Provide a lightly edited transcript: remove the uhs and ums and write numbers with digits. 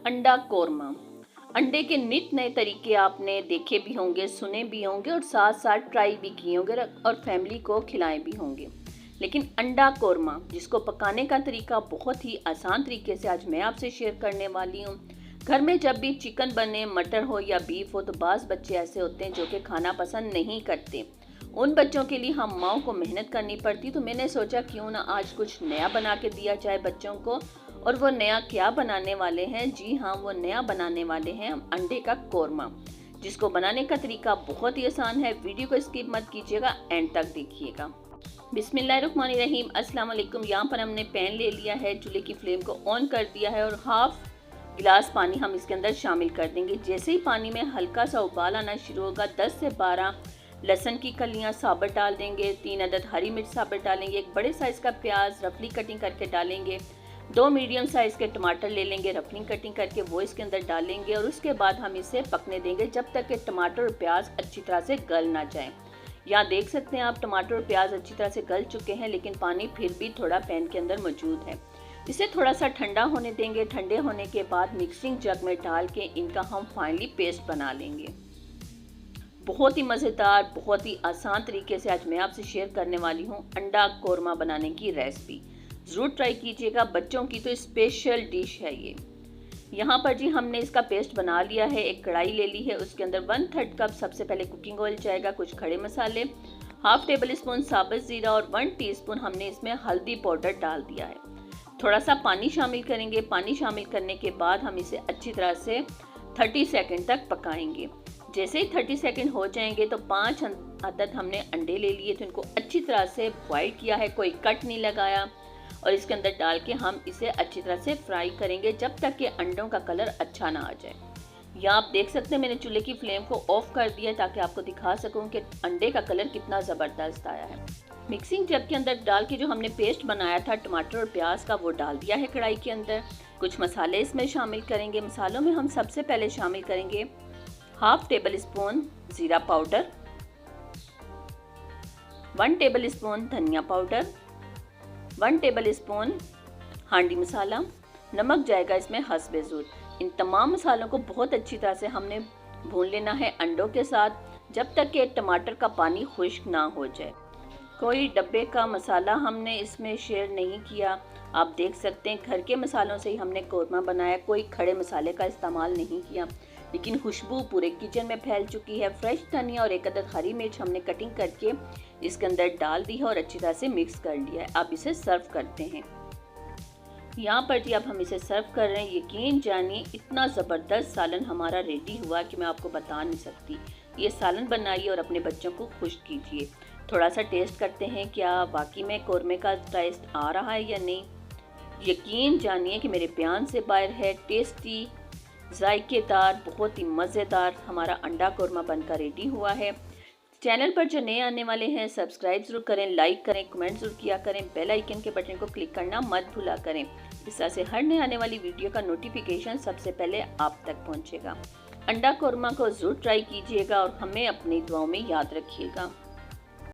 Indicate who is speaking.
Speaker 1: अंडा कोरमा। अंडे के नित नए तरीके आपने देखे भी होंगे, सुने भी होंगे और साथ साथ ट्राई भी किए होंगे और फैमिली को खिलाए भी होंगे। लेकिन अंडा कोरमा, जिसको पकाने का तरीका बहुत ही आसान तरीके से आज मैं आपसे शेयर करने वाली हूँ। घर में जब भी चिकन बने, मटर हो या बीफ हो, तो बाज़ बच्चे ऐसे होते हैं जो कि खाना पसंद नहीं करते। उन बच्चों के लिए हम माओ को मेहनत करनी पड़ती, तो मैंने सोचा क्यों ना आज कुछ नया बना के दिया जाए बच्चों को। और वो नया क्या बनाने वाले हैं? जी हाँ, वो नया बनाने वाले हैं अंडे का कोरमा, जिसको बनाने का तरीका बहुत ही आसान है। वीडियो को स्किप मत कीजिएगा, एंड तक देखिएगा। बिस्मिल्लाहिर्रहमानिर्रहीम। अस्सलाम वालेकुम। यहाँ पर हमने पैन ले लिया है, चूल्हे की फ्लेम को ऑन कर दिया है और हाफ गिलास पानी हम इसके अंदर शामिल कर देंगे। जैसे ही पानी में हल्का सा उबाल आना शुरू होगा, 10 से 12 लहसुन की कलियां साबुत डाल देंगे, 3 अदद हरी मिर्च साबुत डालेंगे, एक बड़े साइज़ का प्याज रफली कटिंग करके डालेंगे, 2 मीडियम साइज़ के टमाटर ले लेंगे रफली कटिंग करके, वो इसके अंदर डालेंगे और उसके बाद हम इसे पकने देंगे जब तक कि टमाटर और प्याज अच्छी तरह से गल ना जाए। यहाँ देख सकते हैं आप, टमाटर और प्याज अच्छी तरह से गल चुके हैं, लेकिन पानी फिर भी थोड़ा पैन के अंदर मौजूद है। इसे थोड़ा सा ठंडा होने देंगे। ठंडे होने के बाद मिक्सिंग जग में डाल के इनका हम फाइनली पेस्ट बना लेंगे। बहुत ही मज़ेदार, बहुत ही आसान तरीके से आज मैं आपसे शेयर करने वाली हूँ अंडा कोरमा बनाने की रेसिपी। ज़रूर ट्राई कीजिएगा, बच्चों की तो स्पेशल डिश है ये। यहाँ पर जी हमने इसका पेस्ट बना लिया है। एक कढ़ाई ले ली है, उसके अंदर 1/3 कप सबसे पहले कुकिंग ऑयल जाएगा, कुछ खड़े मसाले, हाफ टेबल स्पून साबुत ज़ीरा और 1 टीस्पून हमने इसमें हल्दी पाउडर डाल दिया है। थोड़ा सा पानी शामिल करेंगे। पानी शामिल करने के बाद हम इसे अच्छी तरह से 30 सेकंड तक पकाएंगे। जैसे ही 30 सेकंड हो जाएंगे तो 5 अदद हमने अंडे ले लिए, तो इनको अच्छी तरह से बॉईल किया है, कोई कट नहीं लगाया, और इसके अंदर डाल के हम इसे अच्छी तरह से फ्राई करेंगे जब तक कि अंडों का कलर अच्छा ना आ जाए। यहाँ आप देख सकते हैं मैंने चूल्हे की फ्लेम को ऑफ कर दिया ताकि आपको दिखा सकूं कि अंडे का कलर कितना ज़बरदस्त आया है। मिक्सिंग जग के अंदर डाल के जो हमने पेस्ट बनाया था टमाटर और प्याज का, वो डाल दिया है कढ़ाई के अंदर। कुछ मसाले इसमें शामिल करेंगे। मसालों में हम सबसे पहले शामिल करेंगे हाफ टेबल स्पून ज़ीरा पाउडर, 1 टेबल स्पून धनिया पाउडर, 1 टेबल स्पून हांडी मसाला, नमक जाएगा इसमें हस्बे ज़रूरत। इन तमाम मसालों को बहुत अच्छी तरह से हमने भून लेना है अंडों के साथ जब तक कि टमाटर का पानी खुश्क ना हो जाए। कोई डब्बे का मसाला हमने इसमें शेयर नहीं किया। आप देख सकते हैं घर के मसालों से ही हमने कोरमा बनाया, कोई खड़े मसाले का इस्तेमाल नहीं किया, लेकिन खुशबू पूरे किचन में फैल चुकी है। फ्रेश धनिया और 1 अदद हरी मिर्च हमने कटिंग करके इसके अंदर डाल दी है और अच्छी तरह से मिक्स कर लिया है। अब इसे सर्व करते हैं। यहाँ पर जी अब हम इसे सर्व कर रहे हैं। यकीन जानिए इतना ज़बरदस्त सालन हमारा रेडी हुआ कि मैं आपको बता नहीं सकती। ये सालन बनाइए और अपने बच्चों को खुश कीजिए। थोड़ा सा टेस्ट करते हैं, क्या वाकई में कोरमे का टेस्ट आ रहा है या नहीं। यकीन जानिए कि मेरे बयान से बाहर है। टेस्टी, जायकेदार, बहुत ही मज़ेदार हमारा अंडा कोरमा बनकर रेडी हुआ है। चैनल पर जो नए आने वाले हैं सब्सक्राइब ज़रूर करें, लाइक करें, कमेंट ज़रूर किया करें, बेल आइकन के बटन को क्लिक करना मत भूला करें। इस तरह से हर नए आने वाली वीडियो का नोटिफिकेशन सबसे पहले आप तक पहुंचेगा। अंडा कोरमा को ज़रूर ट्राई कीजिएगा और हमें अपनी दुआओं में याद रखिएगा।